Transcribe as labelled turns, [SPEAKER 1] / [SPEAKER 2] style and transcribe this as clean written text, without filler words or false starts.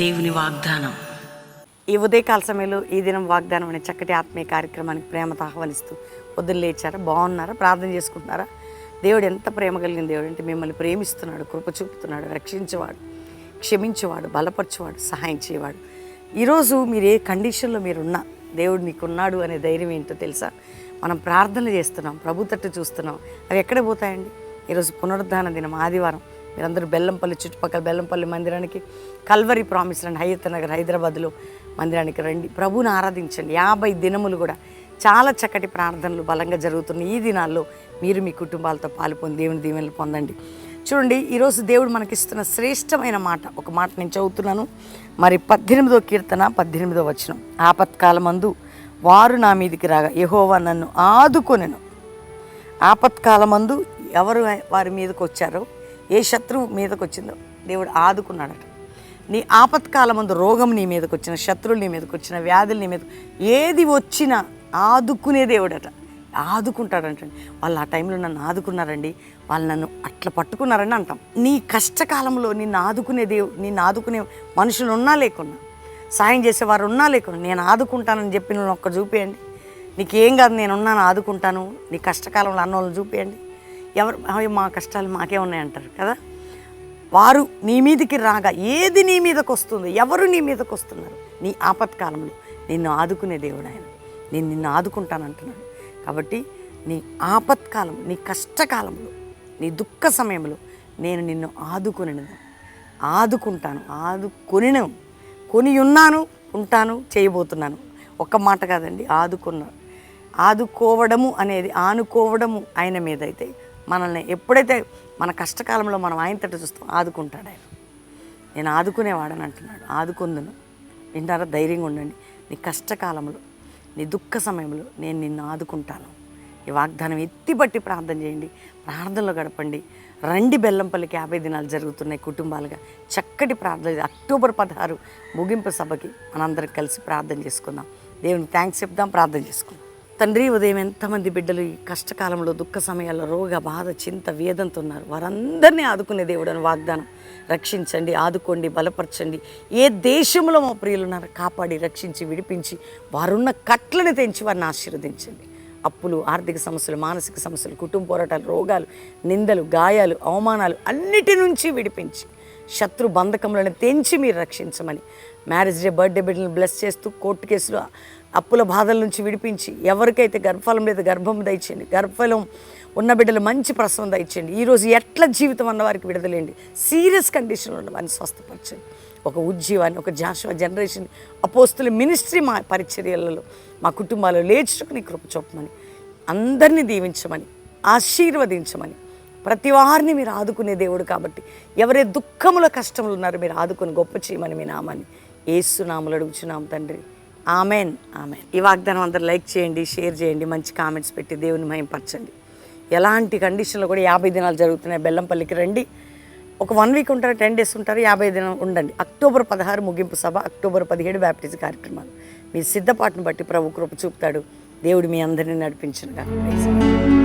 [SPEAKER 1] దేవుని వాగ్దానం.
[SPEAKER 2] ఈ ఉదయకాల సమయంలో ఈ దినం వాగ్దానం అనే చక్కటి ఆత్మీయ కార్యక్రమానికి ప్రేమతో ఆహ్వానిస్తూ పొద్దున్న లేచారా, బాగున్నారా, ప్రార్థన చేసుకుంటున్నారా? దేవుడు ఎంత ప్రేమ కలిగిన దేవుడు అంటే మిమ్మల్ని ప్రేమిస్తున్నాడు, కృప చూపుతున్నాడు, రక్షించేవాడు, క్షమించేవాడు, బలపరచేవాడు, సహాయం చేయవాడు. ఈరోజు మీరు ఏ కండిషన్లో మీరున్నా దేవుడు మీకున్నాడు అనే ధైర్యం ఏంటో తెలుసా? మనం ప్రార్థనలు చేస్తున్నాం, ప్రభు తట్టు చూస్తున్నాం. అవి ఎక్కడ పోతాయండి? ఈరోజు పునరుద్ధాన దినం, ఆదివారం. మీరందరూ బెల్లంపల్లి చుట్టుపక్కల బెల్లంపల్లి మందిరానికి, కల్వరి ప్రామిస్ రండి, హయత్ నగర్ హైదరాబాద్లో మందిరానికి రండి, ప్రభువుని ఆరాధించండి. 50 దినములు కూడా చాలా చక్కటి ప్రార్థనలు బలంగా జరుగుతున్న ఈ దినాల్లో మీరు మీ కుటుంబాలతో పాల్పొంది దేవుని దీవెనలు పొందండి. చూడండి, ఈరోజు దేవుడు మనకిస్తున్న శ్రేష్టమైన మాట, ఒక మాట నేను చదువుతున్నాను. మరి 18వ కీర్తన 18వ వచనం. ఆపత్కాలమందు వారు నా మీదికి రాగా యెహోవా నన్ను ఆదుకొనెను. ఆపత్కాలమందు ఎవరు వారి మీదకి వచ్చారో, ఏ శత్రువు మీదకి వచ్చిందో దేవుడు ఆదుకున్నాడట. నీ ఆపత్కాలమందు రోగం నీ మీదకి వచ్చిన, శత్రువులు నీ మీదకి వచ్చిన, వ్యాధులు నీ మీద ఏది వచ్చినా ఆదుకునే దేవుడట. ఆదుకుంటాడంటండి. వాళ్ళు ఆ టైంలో నన్ను ఆదుకున్నారండి, వాళ్ళు నన్ను అట్లా పట్టుకున్నారని అంటాం. నీ కష్టకాలంలో నిన్ను ఆదుకునే మనుషులు ఉన్నా లేకున్నా, సాయం చేసేవారు ఉన్నా లేకున్నా, నేను ఆదుకుంటానని చెప్పి నువ్వు ఒక్కరు చూపించండి. నీకేం కాదు, నేనున్నాను, ఆదుకుంటాను, నీ కష్టకాలంలో అన్నోళ్ళని చూపించండి. ఎవరు మా కష్టాలు మాకే ఉన్నాయంటారు కదా. వారు నీ మీదకి రాగా, ఏది నీ మీదకి వస్తుందో, ఎవరు నీ మీదకి వస్తున్నారు, నీ ఆపత్కాలంలో నిన్ను ఆదుకునే దేవుడు ఆయన. నేను నిన్ను ఆదుకుంటానంటున్నాడు. కాబట్టి నీ ఆపత్కాలం, నీ కష్టకాలంలో, నీ దుఃఖ సమయంలో నేను నిన్ను ఆదుకుంటాను, కొని ఉన్నాను, ఉంటాను, చేయబోతున్నాను. ఒక్క మాట కాదండి, ఆదుకోవడము అనేది, ఆనుకోవడము ఆయన మీద అయితే, మనల్ని ఎప్పుడైతే మన కష్టకాలంలో మనం ఆయన తట్టు చూస్తాం, ఆదుకుంటాడు ఆయన. నేను ఆదుకునేవాడని అంటున్నాడు. ఆదుకుందును. వింటారా? ధైర్యంగా ఉండండి. నీ కష్టకాలంలో, నీ దుఃఖ సమయంలో నేను నిన్ను ఆదుకుంటాను. ఈ వాగ్దానం ఎత్తిపట్టి ప్రార్థన చేయండి, ప్రార్థనలో గడపండి. రండి, బెల్లంపల్లికి 50 దినాలు జరుగుతున్నాయి కుటుంబాలుగా. చక్కటి ప్రార్థన. అక్టోబర్ 16 ముగింపు సభకి మనందరం కలిసి ప్రార్థన చేసుకుందాం. దేవునికి థ్యాంక్స్ చెప్దాం, ప్రార్థన చేసుకుందాం. తండ్రి, ఉదయం ఎంతమంది బిడ్డలు ఈ కష్టకాలంలో, దుఃఖ సమయాల్లో రోగ బాధ, చింత, వేదంతో ఉన్నారు, వారందరినీ ఆదుకునే దేవుడు అని వాగ్దానం. రక్షించండి, ఆదుకోండి, బలపరచండి. ఏ దేశంలో మా ప్రియులు ఉన్నారో కాపాడి, రక్షించి, విడిపించి, వారున్న కట్లను తెంచి వారిని ఆశీర్వదించండి. అప్పులు, ఆర్థిక సమస్యలు, మానసిక సమస్యలు, కుటుంబ పోరాటాలు, రోగాలు, నిందలు, గాయాలు, అవమానాలు అన్నిటి నుంచి విడిపించి, శత్రు బంధకములను తెంచి మీరు రక్షించమని, మ్యారేజ్ డే, బర్త్డే బిడ్డలను బ్లెస్ చేస్తూ, కోర్టు కేసులు, అప్పుల బాధల నుంచి విడిపించి, ఎవరికైతే గర్భఫలం లేదు గర్భం దయచేయండి, గర్భఫలం ఉన్న బిడ్డలు మంచి ప్రసవం దయచేయండి. ఈరోజు ఎట్లా జీవితం అన్న వారికి విడుదలేండి, సీరియస్ కండిషన్లో ఉన్న వారిని స్వస్థపరచండి. ఒక ఉజ్జీవాన్ని, ఒక జాషువా జనరేషన్ అపోస్తుల మినిస్ట్రీ మా పరిచర్యలలో, మా కుటుంబాల్లో లేచుటకు నీ కృప చూపమని, అందరినీ దీవించమని, ఆశీర్వదించమని, ప్రతి వారిని మీరు ఆదుకునే దేవుడు కాబట్టి, ఎవరే దుఃఖముల కష్టములు ఉన్నారో మీరు ఆదుకొని గొప్ప చేయమని మీ నామాన్ని యేసు నామములో అడుగుచున్నాం తండ్రి. Amen, amen. ఈ వాగ్దానం అందరూ లైక్ చేయండి, షేర్ చేయండి, మంచి కామెంట్స్ పెట్టి దేవుని మహిమపరచండి. ఎలాంటి కండిషన్లో కూడా 50 దినాలు జరుగుతున్నాయి. బెల్లంపల్లికి రండి. ఒక 1 వీక్ ఉంటారు, 10 డేస్ ఉంటారు, 50 దినాలు ఉండండి. అక్టోబర్ 16 ముగింపు సభ, అక్టోబర్ 17 బ్యాప్టిజం కార్యక్రమాలు. మీ సిద్ధపాటును బట్టి ప్రభు కృప చూపుతాడు. దేవుడు మీ అందరినీ నడిపించును గాక.